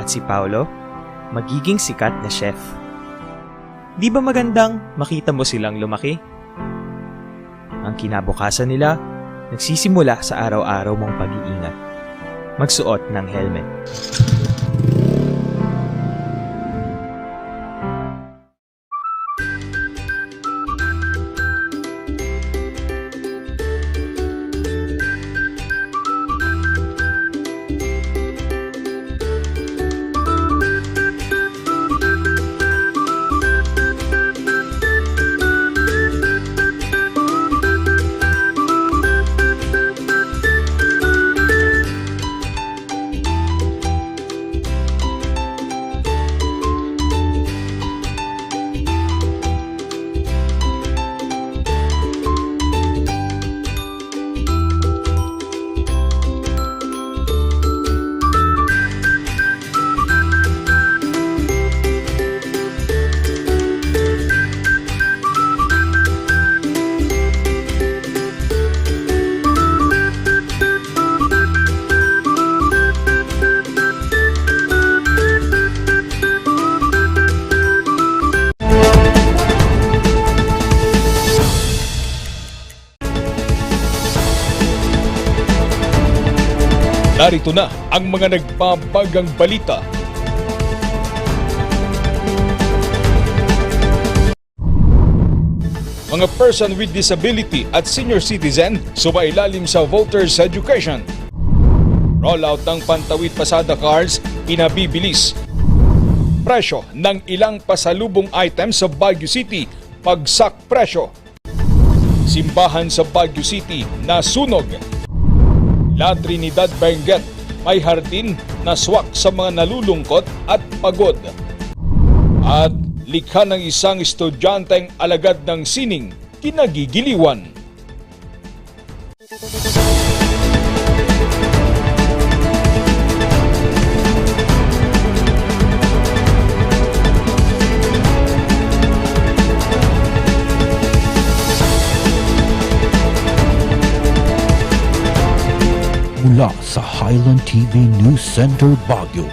at si Paolo magiging sikat na chef. Di ba magandang makita mo silang lumaki? Ang kinabukasan nila, nagsisimula sa araw-araw mong pag-iingat. Magsuot ng helmet. Narito na ang mga nagbabagang balita. Mga person with disability at senior citizen sumailalim sa voters education. Rollout ng Pantawid Pasada Cars pinabibilis. Presyo ng ilang pasalubong items sa Baguio City pagsak presyo. Simbahan sa Baguio City nasunog. La Trinidad Benguet, may hardin na swak sa mga nalulungkot at pagod. At likha ng isang estudyanteng alagad ng sining kinagigiliwan. Mula sa Highland TV News Center Baguio,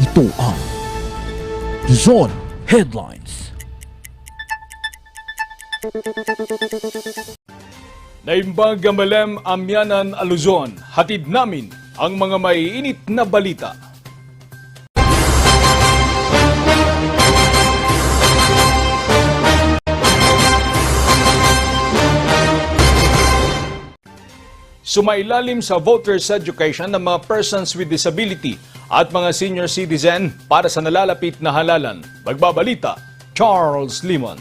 ito ang Zone Headlines. Naimbag Gamalem Amyanan Aluzon, hatid namin ang mga maiinit na balita. Sumailalim sa voters education ng mga persons with disability at mga senior citizen para sa nalalapit na halalan. Magbabalita, Charles Limon.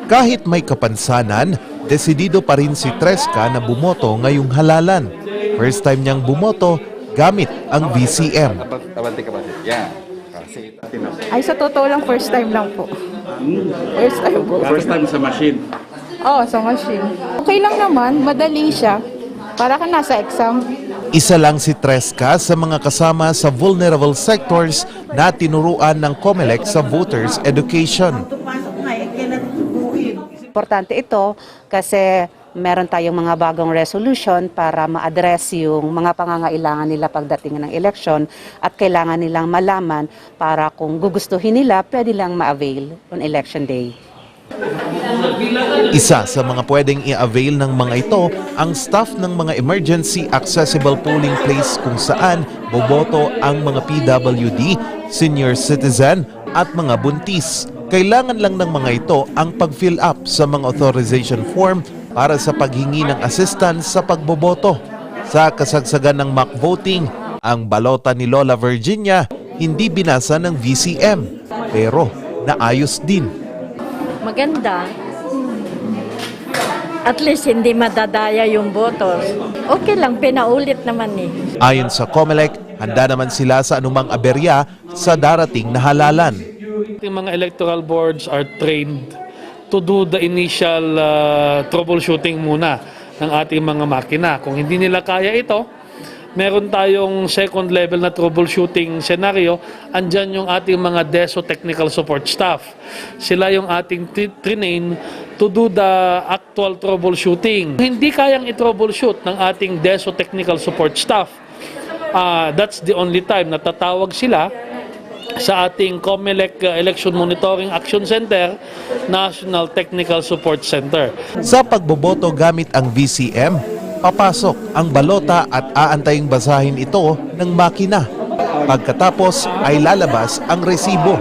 Kahit may kapansanan, desidido pa rin si Tresca na bumoto ngayong halalan. First time niyang bumoto gamit ang VCM. Ay, sa totoo lang, first time lang po. First time po. First time sa machine. Oo, sa machine. Okay lang naman, madali siya. Para ka nasa exam. Isa lang si Tresca sa mga kasama sa vulnerable sectors na tinuruan ng COMELEC sa voters education. Importante ito kasi meron tayong mga bagong resolution para ma-address yung mga pangangailangan nila pagdating ng election at kailangan nilang malaman para kung gugustuhin nila, pwede lang ma-avail on election day. Isa sa mga pwedeng i-avail ng mga ito ang staff ng mga emergency accessible polling place kung saan boboto ang mga PWD, senior citizen at mga buntis. Kailangan lang ng mga ito ang pag-fill up sa mga authorization form para sa paghingi ng assistance sa pagboboto. Sa kasagsagan ng mock voting, ang balota ni Lola Virginia hindi binasa ng VCM pero naayos din. Maganda. At least hindi madadaya yung botos. Okay lang, pinaulit naman eh. Ayon sa COMELEC, handa naman sila sa anumang aberya sa darating na halalan. Yung mga electoral boards are trained to do the initial troubleshooting muna ng ating mga makina. Kung hindi nila kaya ito, meron tayong second level na troubleshooting scenario. Andyan yung ating mga DESO technical support staff. Sila yung ating train to do the actual troubleshooting. Hindi kayang i-troubleshoot ng ating DESO technical support staff. that's the only time na tatawag sila sa ating COMELEC Election Monitoring Action Center, National Technical Support Center. Sa pagboboto gamit ang VCM, papasok ang balota at aantaying basahin ito ng makina. Pagkatapos ay lalabas ang resibo.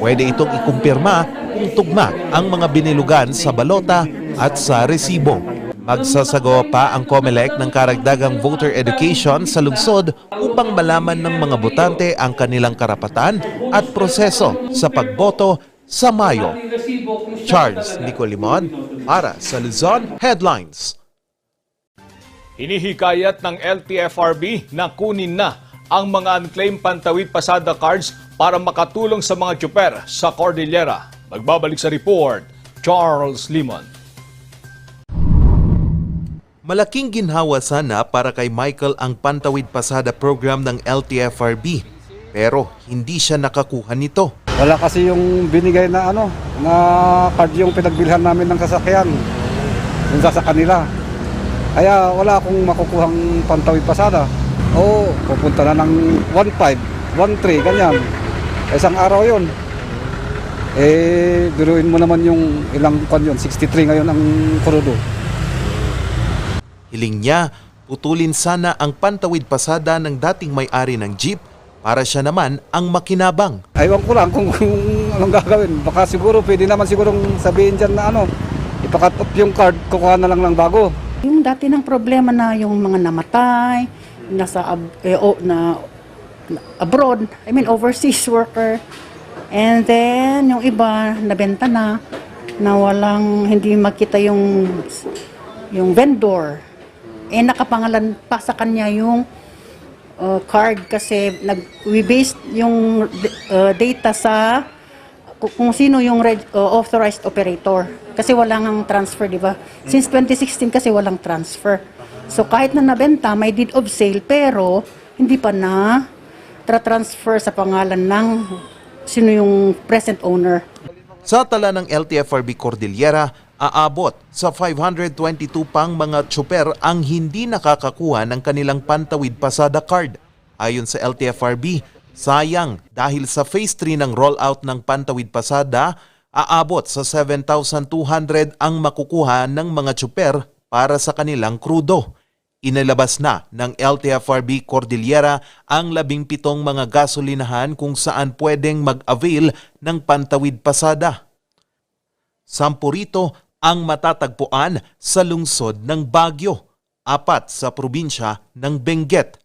Pwede itong ikumpirma kung tugma ang mga binilugan sa balota at sa resibo. Magsasagawa pa ang COMELEC ng karagdagang voter education sa lungsod upang malaman ng mga botante ang kanilang karapatan at proseso sa pagboto sa Mayo. Charles Nicolimon para sa Luzon Headlines. Hinihikayat ng LTFRB na kunin na ang mga unclaimed pantawid pasada cards para makatulong sa mga tsuper sa Cordillera. Magbabalik sa report, Charles Limon. Malaking ginhawa sana para kay Michael ang Pantawid Pasada program ng LTFRB, pero hindi siya nakakuha nito. Wala kasi yung binigay na na card yung pinagbilhan namin ng sasakyan yung sa kanila. Kaya wala akong makukuhang Pantawid Pasada. Oo, pupunta na ng 1.5, 1.3, ganyan. Isang araw yun. Biruin mo naman yung ilang kwan yun, 63 ngayon ang kurudo. Hiling niya, putulin sana ang Pantawid Pasada ng dating may-ari ng jeep para siya naman ang makinabang. Aywan ko lang kung anong gagawin. Baka siguro, pwede naman sigurong sabihin dyan na ipakat up yung card, kukuha na lang ng bago. Yung dati ng problema na yung mga namatay, nasa abroad, overseas worker. And then, yung iba, nabenta na walang, hindi makita yung vendor. Nakapangalan pa sa kanya yung card kasi we based yung data sa kung sino yung authorized operator. Kasi walang transfer, di ba? Since 2016 kasi walang transfer. So kahit na nabenta, may deed of sale, pero hindi pa na transfer sa pangalan ng sino yung present owner. Sa tala ng LTFRB Cordillera, aabot sa 522 pang mga tsuper ang hindi nakakakuha ng kanilang Pantawid Pasada card. Ayon sa LTFRB, sayang dahil sa Phase 3 ng rollout ng Pantawid Pasada, aabot sa 7,200 ang makukuha ng mga tsuper para sa kanilang krudo. Inilabas na ng LTFRB Cordillera ang 17 mga gasolinahan kung saan pwedeng mag-avail ng Pantawid Pasada. 10 rito ang matatagpuan sa lungsod ng Baguio, 4 sa probinsya ng Benguet,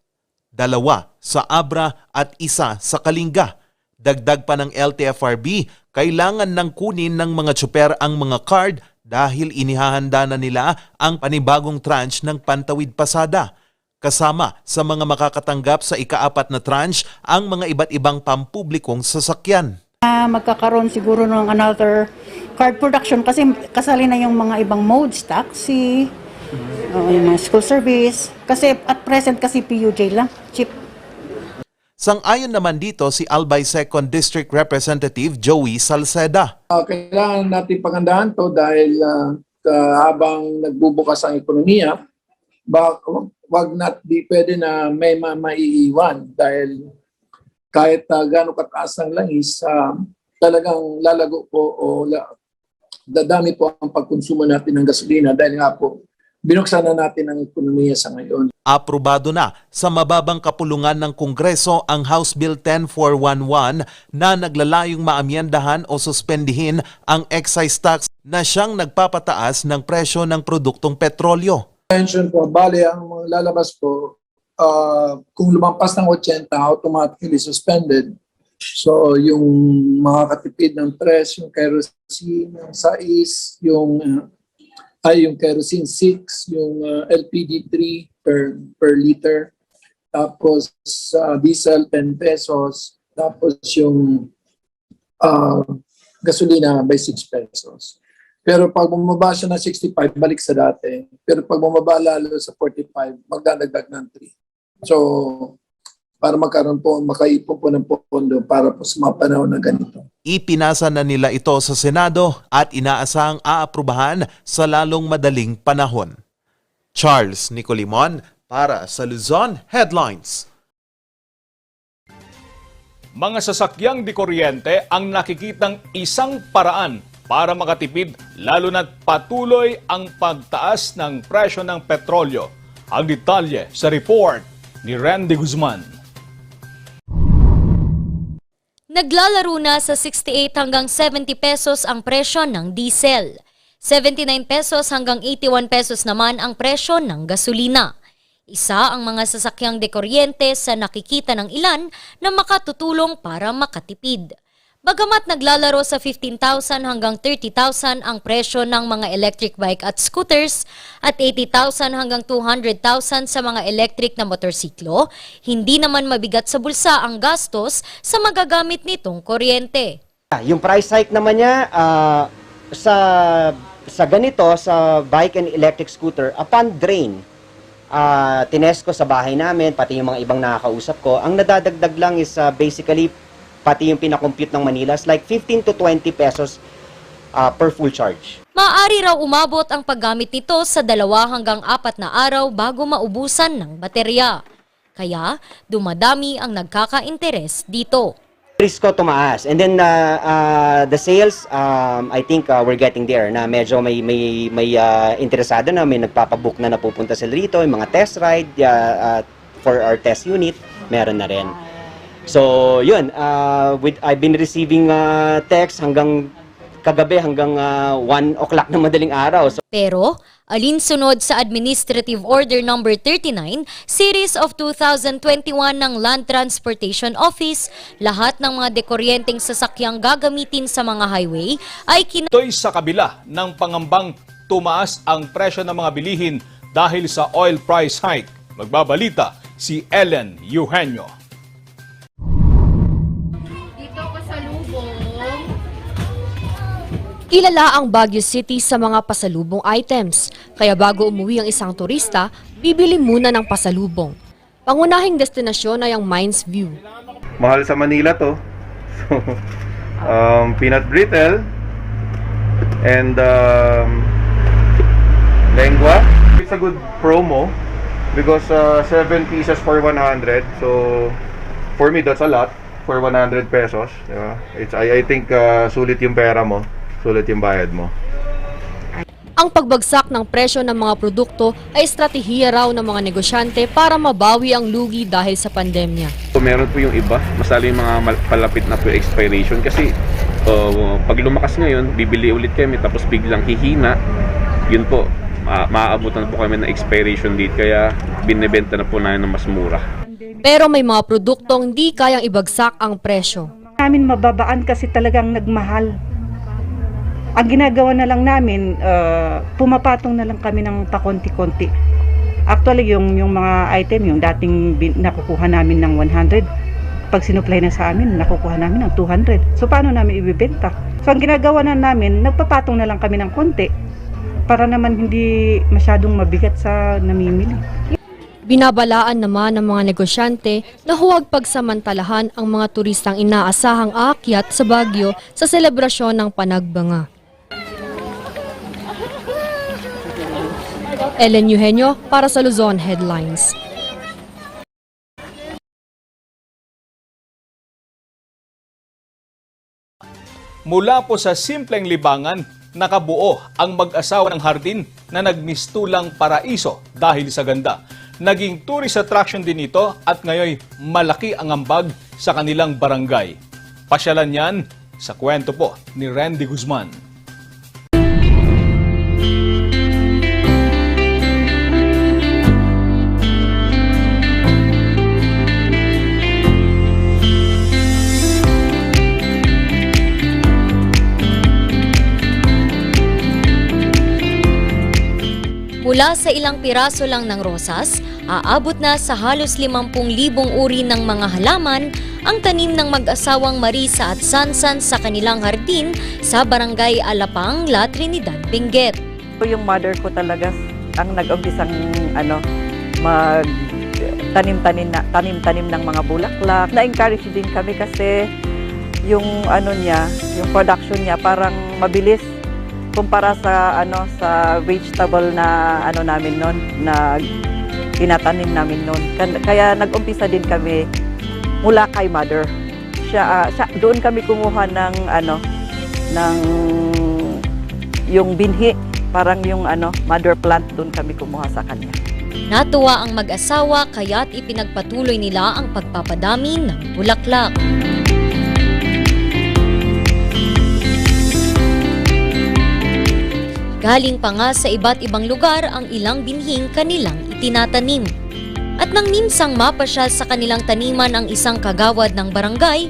2 sa Abra at 1 sa Kalinga. Dagdag pa ng LTFRB, kailangan nang kunin ng mga tsuper ang mga card dahil inihahanda na nila ang panibagong tranche ng Pantawid Pasada. Kasama sa mga makakatanggap sa ika-4 na tranche ang mga iba't ibang pampublikong sasakyan. Magkakaroon siguro ng another card production kasi kasali na yung mga ibang modes, taxi, yung mga school service. Kasi at present kasi PUJ lang, cheap. Sang-ayon naman dito si Albay 2nd District Representative Joey Salceda. Kailangan natin paghandaan to dahil habang nagbubukas ang ekonomiya, di pwede na may maiiwan dahil kahit gano'ng kataas ang langis, talagang lalago po o dadami po ang pagkonsumo natin ng gasolina dahil nga po binuksan na natin ang ekonomiya sa ngayon. Aprobado na sa mababang kapulungan ng Kongreso ang House Bill 10411 na naglalayong maamyendahan o suspendihin ang excise tax na siyang nagpapataas ng presyo ng produktong petrolyo. Pension po, bali ang lalabas po, kung lumampas ng 80, automatically suspended. So yung mga katipid ng tres, yung kerosene, yung sais, yung kerosene 6, yung LPG 3 per liter, tapos diesel 10 pesos, tapos yung gasolina by 6 pesos. Pero pag bumaba siya ng 65, balik sa dati. Pero pag bumaba lalo sa 45, magdadagdag ng 3. So, para makaipon po ng pondo para po sa mga panahon na ganito. Ipinasa na nila ito sa Senado at inaasahang aaprubahan sa lalong madaling panahon. Charles Nicolimon para sa Luzon Headlines. mga sasakyang di kuryente ang nakikitang isang paraan para makatipid lalo na't patuloy ang pagtaas ng presyo ng petrolyo. Ang detalye sa report ni Randy Guzman. Naglalaro na sa 68 hanggang 70 pesos ang presyo ng diesel. 79 pesos hanggang 81 pesos naman ang presyo ng gasolina. Isa ang mga sasakyang dekuryente sa nakikita ng ilan na makatutulong para makatipid. Bagamat naglalaro sa 15,000 hanggang 30,000 ang presyo ng mga electric bike at scooters at 80,000 hanggang 200,000 sa mga electric na motorsiklo, hindi naman mabigat sa bulsa ang gastos sa magagamit nitong kuryente. Yung price hike naman niya sa ganito, sa bike and electric scooter, upon drain, tinest ko sa bahay namin, pati yung mga ibang nakakausap ko, ang nadadagdag lang is basically pati yung pinakompute ng Manila is like 15 to 20 pesos per full charge. Maaari raw umabot ang paggamit nito sa 2 hanggang 4 na araw bago maubusan ng baterya. Kaya dumadami ang nagkaka-interes dito. Risk ko tumaas. And then the sales, I think we're getting there na medyo may interesado na, may nagpapabook na napupunta sila rito, yung mga test ride for our test unit, meron na rin. So, yun, I've been receiving text hanggang kagabi, hanggang 1 o'clock ng madaling araw. So, pero, alinsunod sa Administrative Order No. 39, Series of 2021 ng Land Transportation Office, lahat ng mga dekuryenteng sasakyang gagamitin sa mga highway ay Ito'y sa kabila ng pangambang tumaas ang presyo ng mga bilihin dahil sa oil price hike. Magbabalita si Ellen Eugenio. Kilala ang Baguio City sa mga pasalubong items, kaya bago umuwi ang isang turista, bibili muna ng pasalubong. Pangunahing destinasyon ay ang Mines View. Mahal sa Manila to. So, peanut brittle and lengua. It's a good promo because 7 pieces for 100. So for me that's a lot for 100 pesos. I think sulit yung pera mo. Sulit yung bayad mo. Ang pagbagsak ng presyo ng mga produkto ay estratehiya raw ng mga negosyante para mabawi ang lugi dahil sa pandemya. So, meron po yung iba, masali yung mga palapit na po expiration kasi pag lumakas ngayon, bibili ulit kami tapos biglang hihina, yun po, maaabutan po kami ng expiration date kaya binibenta na po namin ng mas mura. Pero may mga produktong hindi kayang ibagsak ang presyo. Namin mababaan kasi talagang nagmahal. Ang ginagawa na lang namin, pumapatong na lang kami ng pakonti-konti. Actually, yung mga item, yung dating nakukuha namin ng 100, pag sinupply na sa amin, nakukuha namin ng 200. So, paano namin ibibenta? So, ang ginagawa na namin, nagpapatong na lang kami ng konti para naman hindi masyadong mabigat sa namimili. Binabalaan naman ng mga negosyante na huwag pagsamantalahan ang mga turistang inaasahang aakyat sa Baguio sa selebrasyon ng Panagbanga. Ellen Eugenio para sa Luzon Headlines. Mula po sa simpleng libangan, nakabuo ang mag-asawa ng hardin na nagmistulang paraiso dahil sa ganda. Naging tourist attraction din ito at ngayon malaki ang ambag sa kanilang barangay. Pasyalan yan sa kwento po ni Randy Guzman. Mula sa ilang piraso lang ng rosas, aabot na sa halos 50,000 uri ng mga halaman ang tanim ng mag-asawang Marisa at Sansan sa kanilang hardin sa Barangay Alapang, La Trinidad, Benguet. Yung mother ko talaga ang nag-umpisang tanim-tanim ng mga bulaklak. Na-encourage din kami kasi yung yung production niya parang mabilis kumpara sa sa vegetable na namin noon, na tinatanim namin noon. Kaya nag-umpisa din kami mula kay mother. doon kami kumuha ng yung binhi, parang yung mother plant, doon kami kumuha sa kanya. Natuwa ang mag-asawa kaya't ipinagpatuloy nila ang pagpapadami ng bulaklak. Galing pa nga sa iba't ibang lugar ang ilang binhing kanilang itinatanim. At nang minsang mapasyal sa kanilang taniman ang isang kagawad ng barangay,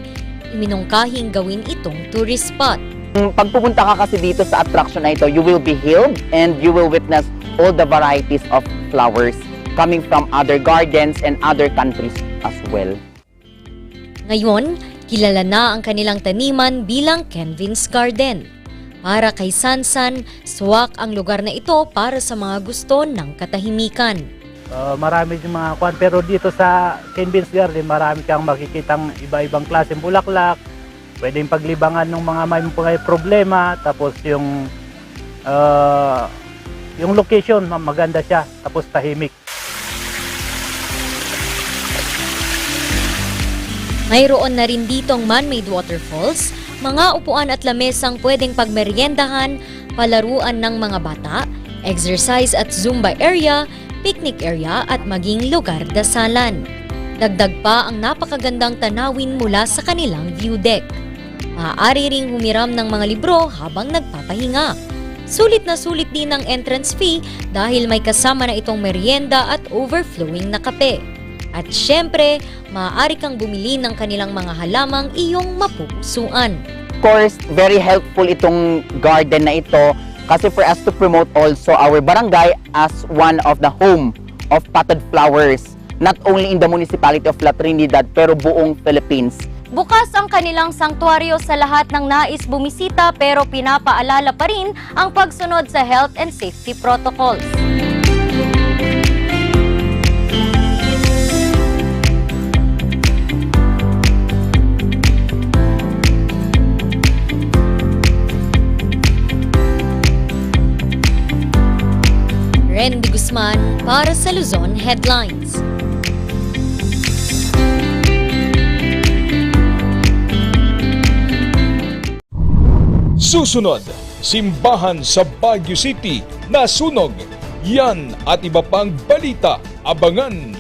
iminungkahing gawin itong tourist spot. Pag pupunta ka kasi dito sa attraction na ito, you will be healed and you will witness all the varieties of flowers coming from other gardens and other countries as well. Ngayon, kilala na ang kanilang taniman bilang Kenvin's Garden. Para kay Sansan, swak ang lugar na ito para sa mga gusto ng katahimikan. Marami yung mga kwan, pero dito sa Kenvin's Garden, marami kang makikitang iba-ibang klaseng bulaklak. Pwedeng paglibangan ng mga may problema, tapos yung location, maganda siya, tapos tahimik. Mayroon na rin ditong man-made waterfalls, mga upuan at lamesang pwedeng pagmeryendahan, palaruan ng mga bata, exercise at Zumba area, picnic area at maging lugar dasalan. Dagdag pa ang napakagandang tanawin mula sa kanilang view deck. Maaari ring humiram ng mga libro habang nagpapahinga. Sulit na sulit din ang entrance fee dahil may kasama na itong merienda at overflowing na kape. At syempre, maaari kang bumili ng kanilang mga halamang iyong mapupusuan. Of course, very helpful itong garden na ito kasi for us to promote also our barangay as one of the home of potted flowers, not only in the municipality of La Trinidad pero buong Philippines. Bukas ang kanilang sanktuaryo sa lahat ng nais bumisita pero pinapaalala pa rin ang pagsunod sa health and safety protocols. Randy Guzman para sa Luzon Headlines. Susunod, simbahan sa Baguio City nasunog. Yan at iba pang balita, abangan.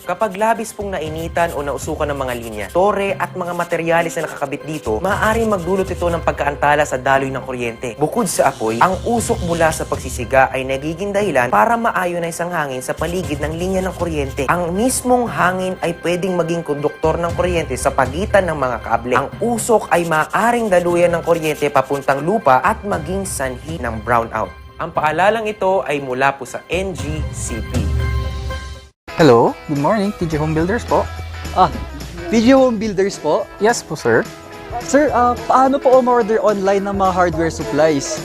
Kapag labis pong nainitan o nausukan ng mga linya, tore at mga materyales na nakakabit dito, maaaring magdulot ito ng pagkaantala sa daloy ng kuryente. Bukod sa apoy, ang usok mula sa pagsisiga ay nagiging dahilan para ma-ionize ang hangin sa paligid ng linya ng kuryente. Ang mismong hangin ay pwedeng maging konduktor ng kuryente sa pagitan ng mga kable. Ang usok ay maaaring daluyan ng kuryente papuntang lupa at maging sanhi ng brownout. Ang paalalang ito ay mula po sa NGCP. Hello, good morning, TG Home Builders po. TG Home Builders po? Yes po, sir. Sir, paano po umorder online ng mga hardware supplies?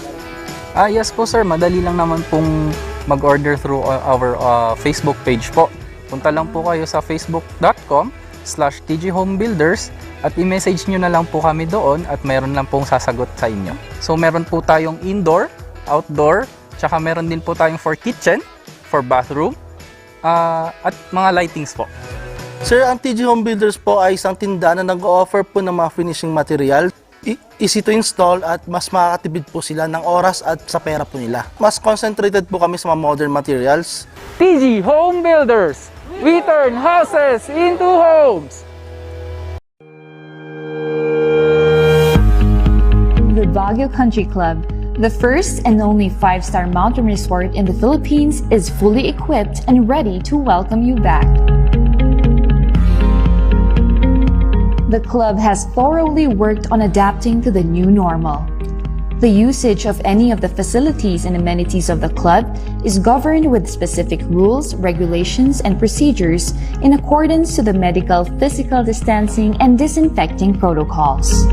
Yes po, sir. Madali lang naman pong mag-order through our Facebook page po. Punta lang po kayo sa facebook.com/tghomebuilders at i-message nyo na lang po kami doon at mayroon lang pong sasagot sa inyo. So, meron po tayong indoor, outdoor, tsaka meron din po tayong for kitchen, for bathroom, at mga lightings po. Sir, ang TG Home Builders po ay isang tindahan na nag-o-offer po ng mga finishing material. Easy to install at mas makakatipid po sila ng oras at sa pera po nila. Mas concentrated po kami sa mga modern materials. TG Home Builders! We turn houses into homes! The Baguio Country Club, the first and only 5-star mountain resort in the Philippines, is fully equipped and ready to welcome you back. The club has thoroughly worked on adapting to the new normal. The usage of any of the facilities and amenities of the club is governed with specific rules, regulations, and procedures in accordance to the medical, physical distancing, and disinfecting protocols.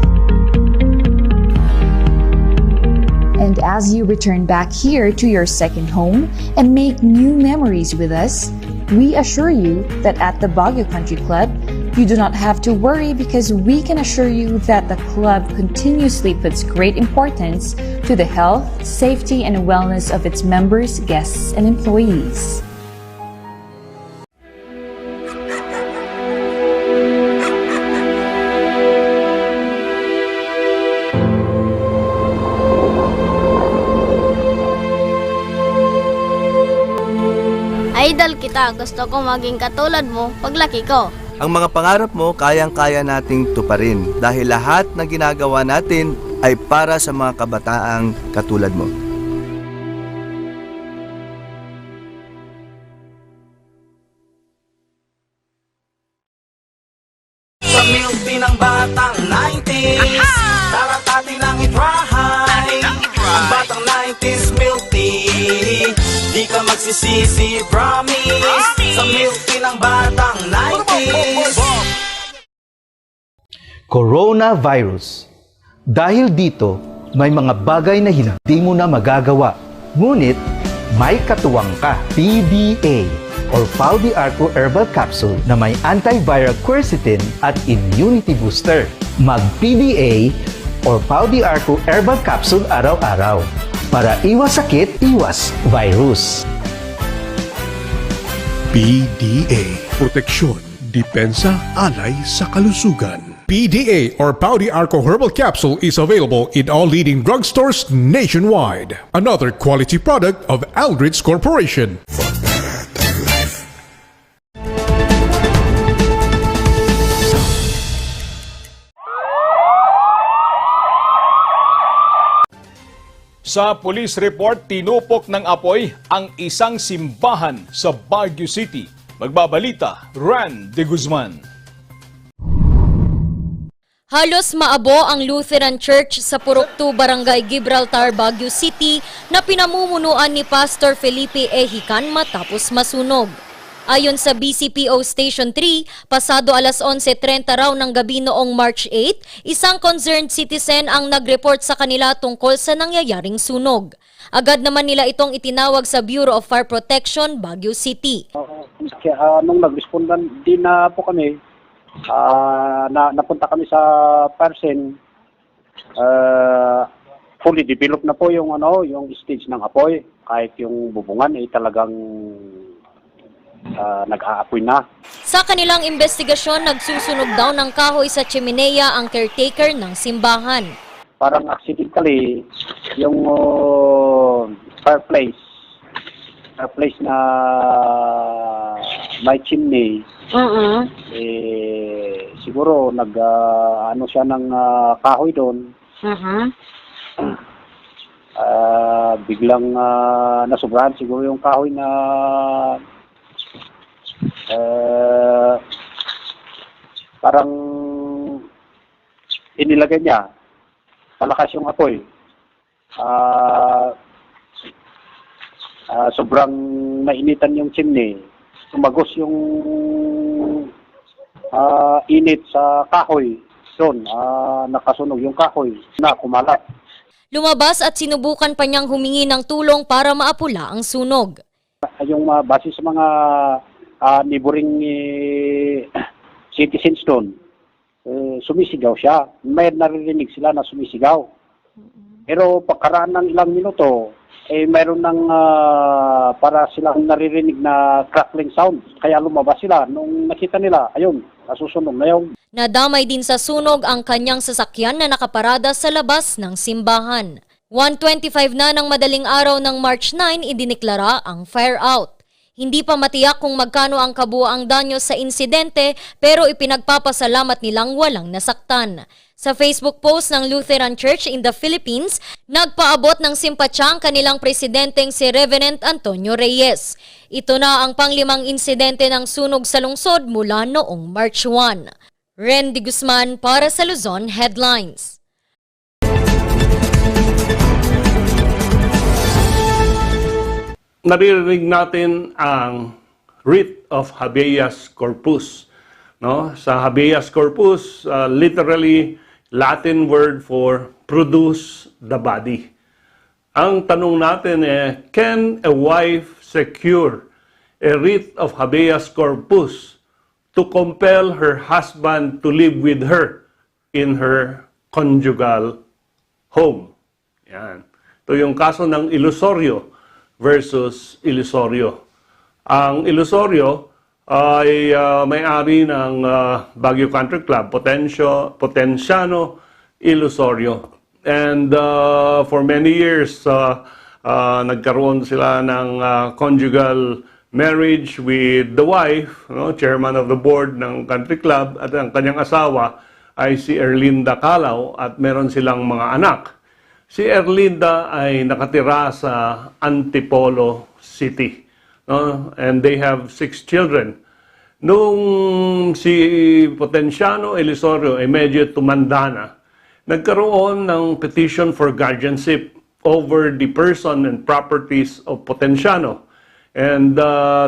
And as you return back here to your second home and make new memories with us, we assure you that at the Baguio Country Club, you do not have to worry because we can assure you that the club continuously puts great importance to the health, safety, and wellness of its members, guests, and employees. Idol kita, gusto ko maging katulad mo paglaki ko. Ang mga pangarap mo, kayang-kaya nating tuparin dahil lahat na ginagawa natin ay para sa mga kabataang katulad mo. Sa milk tea ng batang 90s, tara't atin ang i-try. Ang batang 90s milk tea, di ka magsisisi, promise. Sa milk tea ng batang 90s. Coronavirus. Dahil dito, may mga bagay na hindi mo na magagawa. Ngunit, may katuwang ka. PDA or Pau de Arco Herbal Capsule na may antiviral quercetin at immunity booster. Mag-PDA or Pau de Arco Herbal Capsule araw-araw para iwas sakit, iwas virus. PDA. Proteksyon, depensa, alay sa kalusugan. PDA or Pau de Arco Herbal Capsule is available in all leading drugstores nationwide. Another quality product of Aldrich Corporation. Sa police report, tinupok ng apoy ang isang simbahan sa Baguio City. Magbabalita, Ran de Guzman. Halos maabo ang Lutheran Church sa Puruktu, Barangay Gibraltar, Baguio City na pinamumunuan ni Pastor Felipe Ejican matapos masunog. Ayon sa BCPO Station 3, pasado alas 11:30 raw ng gabi noong March 8, isang concerned citizen ang nag-report sa kanila tungkol sa nangyayaring sunog. Agad naman nila itong itinawag sa Bureau of Fire Protection, Baguio City. Nung nag-respondan din na po kami, napunta kami sa person, fully developed na po yung stage ng apoy. Kahit yung bubungan ay talagang nag-aapoy na. Sa kanilang investigasyon, nagsusunog daw ng kahoy sa chimenea ang caretaker ng simbahan. Parang accidentally, yung fireplace na may chimney, siguro ano siya ng kahoy doon. Biglang nasubrahan siguro yung kahoy na parang inilagay niya, malakas yung apoy. Sobrang nainitan yung chimney. Tumagos yung init sa kahoy. Doon, nakasunog yung kahoy na kumalat. Lumabas at sinubukan pa niyang humingi ng tulong para maapula ang sunog. Yung base sa mga neighboring citizens doon, sumisigaw siya. May naririnig sila na sumisigaw. Pero pagkaraan ng ilang minuto, mayroon ng para silang naririnig na crackling sound. Kaya lumabas sila. Nung nakita nila, ayun, nasusunog na yun. Nadamay din sa sunog ang kanyang sasakyan na nakaparada sa labas ng simbahan. 1:25 na ng madaling araw ng March 9, idineklara ang fire out. Hindi pa matiyak kung magkano ang kabuuang danyo sa insidente pero ipinagpapasalamat nilang walang nasaktan. Sa Facebook post ng Lutheran Church in the Philippines, nagpaabot ng simpatya ang kanilang presidenteng si Reverend Antonio Reyes. Ito na ang panglimang insidente ng sunog sa lungsod mula noong March 1. Ren de Guzman para sa Luzon Headlines. Naririnig natin ang writ of habeas corpus. No? Sa habeas corpus, literally Latin word for produce the body. Ang tanong natin can a wife secure a writ of habeas corpus to compel her husband to live with her in her conjugal home? Yan. Ito yung kaso ng Ilusorio versus Ilusorio. Ang Ilusorio ay may-ari ng Baguio Country Club, Potenciano Ilusorio. And for many years, nagkaroon sila ng conjugal marriage with the wife, chairman of the board ng country club, at ang kanyang asawa ay si Erlinda Calao at meron silang mga anak. Si Erlinda ay nakatira sa Antipolo City, and they have 6 children. Nung si Potenciano Elisorio ay medyo tumanda na, nagkaroon ng petition for guardianship over the person and properties of Potenciano. And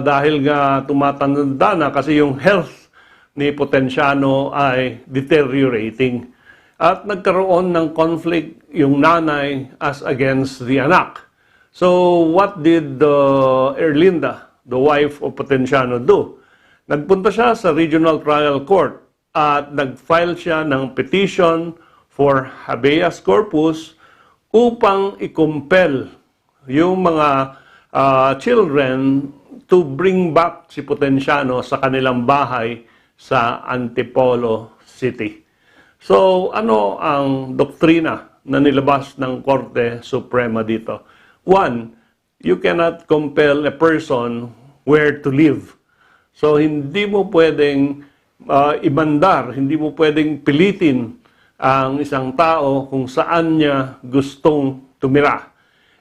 dahil nga tumatanda na kasi yung health ni Potenciano ay deteriorating. At nagkaroon ng conflict yung nanay as against the anak. So what did Erlinda, the wife of Potenciano, do? Nagpunta siya sa Regional Trial Court at nag-file siya ng petition for habeas corpus upang i-compel yung mga children to bring back si Potenciano sa kanilang bahay sa Antipolo City. So, ano ang doktrina na nilabas ng Korte Suprema dito? One, you cannot compel a person where to live. So, hindi mo pwedeng ibandar, hindi mo pwedeng pilitin ang isang tao kung saan niya gustong tumira.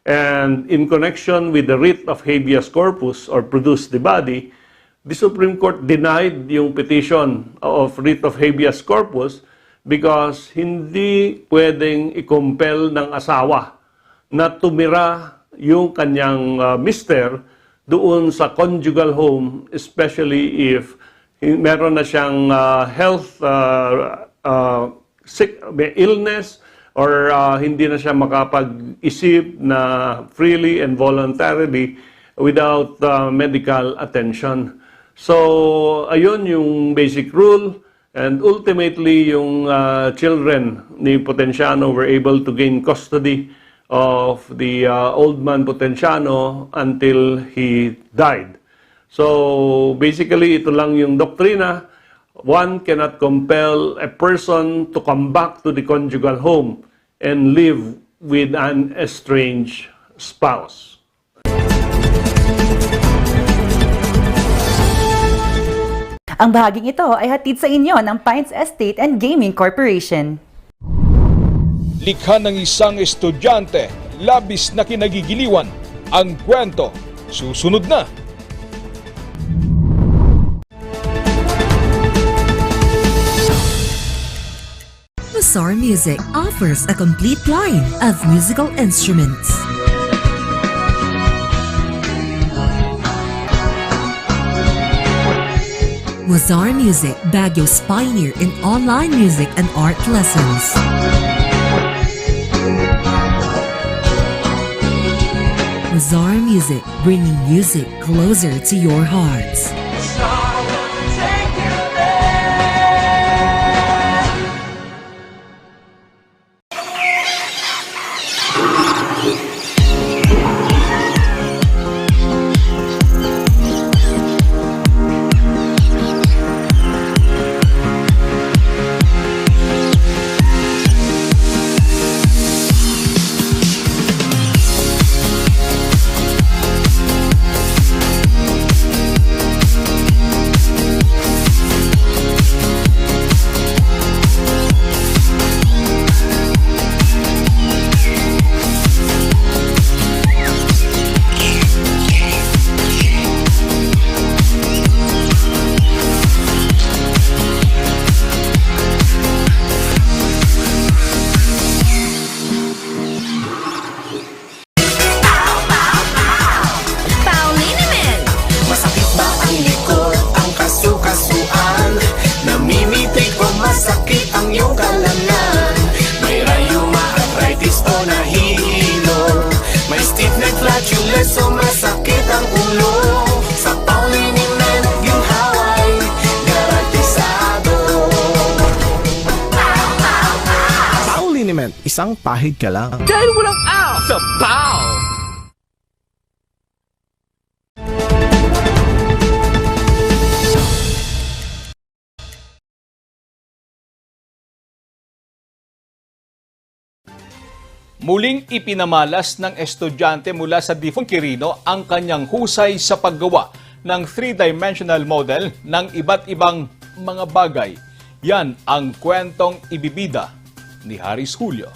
And in connection with the writ of habeas corpus or produce the body, the Supreme Court denied yung petition of writ of habeas corpus because hindi pwedeng i-compel ng asawa na tumira yung kanyang mister doon sa conjugal home, especially if meron na siyang health may illness or hindi na siya makapag-isip na freely and voluntarily without medical attention. So, ayun yung basic rule. And ultimately, yung children ni Potenciano were able to gain custody of the old man Potenciano until he died. So basically, ito lang yung doktrina. One cannot compel a person to come back to the conjugal home and live with an estranged spouse. Ang bahaging ito ay hatid sa inyo ng Pines Estate and Gaming Corporation. Likha ng isang estudyante, labis na kinagigiliwan. Ang kwento, susunod na. Mazar Music offers a complete line of musical instruments. Mazar Music, Baguio's pioneer in online music and art lessons. Mazar Music, bringing music closer to your hearts. So masakit ang ulo sa paulinimen yung haway garantisado. Paulinimen, isang pahid ka lang. Dahil walang out sa PAW! Muling ipinamalas ng estudyante mula sa Difon Quirino ang kanyang husay sa paggawa ng three-dimensional model ng iba't ibang mga bagay. Yan ang kwentong ibibida ni Haris Julio.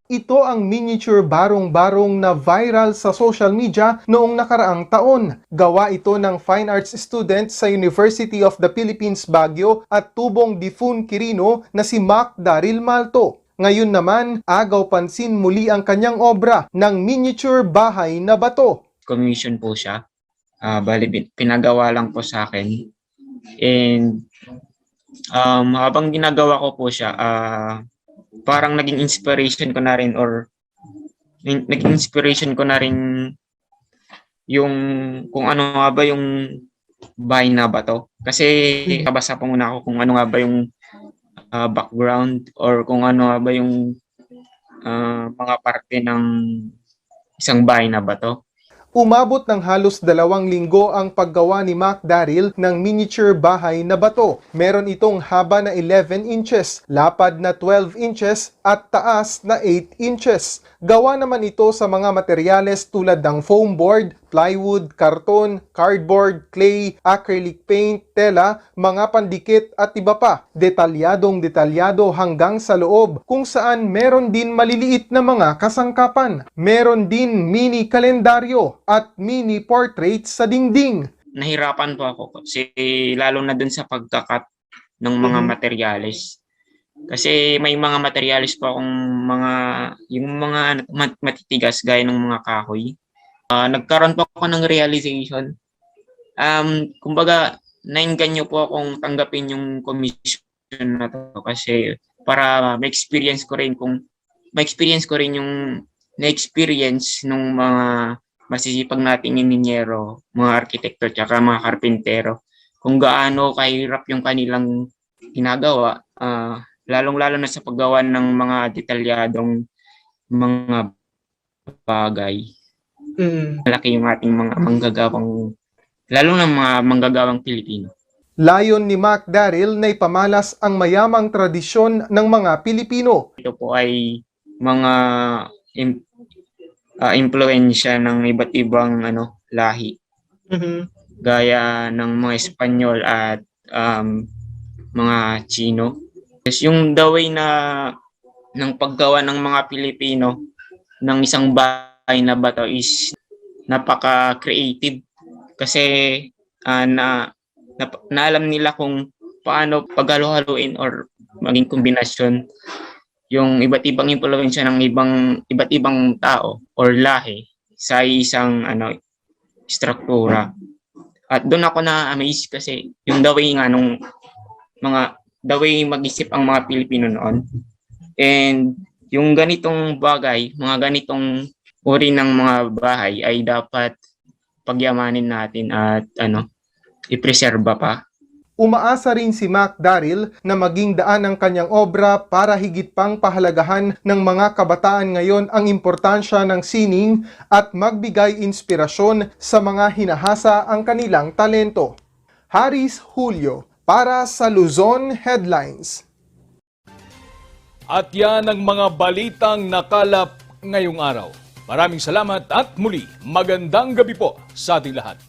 Ito ang miniature barong-barong na viral sa social media noong nakaraang taon. Gawa ito ng fine arts student sa University of the Philippines Baguio at tubong Difun Quirino na si Mac Daryl Malto. Ngayon naman, agaw pansin muli ang kanyang obra ng miniature bahay na bato. Commission po siya. Bali, pinagawa lang po sa akin. And habang ginagawa ko po siya, parang naging inspiration ko na rin yung kung ano nga ba yung bahay na bato. Kasi kabasa po muna ako kung ano nga ba yung background or kung ano nga ba yung mga parte ng isang bahay na bato. Umabot ng halos 2 linggo ang paggawa ni Mac Daryl ng miniature bahay na bato. Meron itong haba na 11 inches, lapad na 12 inches at taas na 8 inches. Gawa naman ito sa mga materyales tulad ng foam board, plywood, karton, cardboard, clay, acrylic paint, tela, mga pandikit at iba pa. Detalyadong-detalyado hanggang sa loob kung saan meron din maliliit na mga kasangkapan. Meron din mini kalendaryo at mini portrait sa dingding. Nahirapan po ako kasi lalo na dun sa pagkakat ng mga materyales. Kasi may mga materyales po akong yung mga matitigas gaya ng mga kahoy. Nagkaroon po ako ng realization. Kumbaga, nainganyo po akong tanggapin yung commission na to kasi para ma-experience ko rin yung na-experience ng mga masisipag nating inhinyero, mga arkitekto, tsaka mga karpintero. Kung gaano kahirap yung kanilang ginagawa, lalong-lalo na sa paggawa ng mga detalyadong mga bagay. Malaki yung ating mga manggagawang, lalo na mga manggagawang Pilipino. Layon ni Mac Daryl na ipamalas ang mayamang tradisyon ng mga Pilipino. Ito po ay mga impluensya ng iba't ibang lahi. Gaya ng mga Espanyol at mga Chino. Yung the way ng paggawa ng mga Pilipino ng isang bahay na bato is napaka-creative kasi naalam nila kung paano paghalo-haluin or maging kombinasyon yung iba't ibang impluwensya ng iba't ibang tao or lahi sa isang struktura. At doon ako na-amaze kasi yung the way nga nung the way mag-isip ang mga Pilipino noon. And yung ganitong bagay, mga ganitong uri ng mga bahay ay dapat pagyamanin natin at i-preserba pa. Umaasa rin si Mac Daryl na maging daan ang kanyang obra para higit pang pahalagahan ng mga kabataan ngayon ang importansya ng sining at magbigay inspirasyon sa mga hinahasa ang kanilang talento. Haris Julio para sa Luzon Headlines. At yan ang mga balitang nakalap ngayong araw. Maraming salamat at muli magandang gabi po sa ating lahat.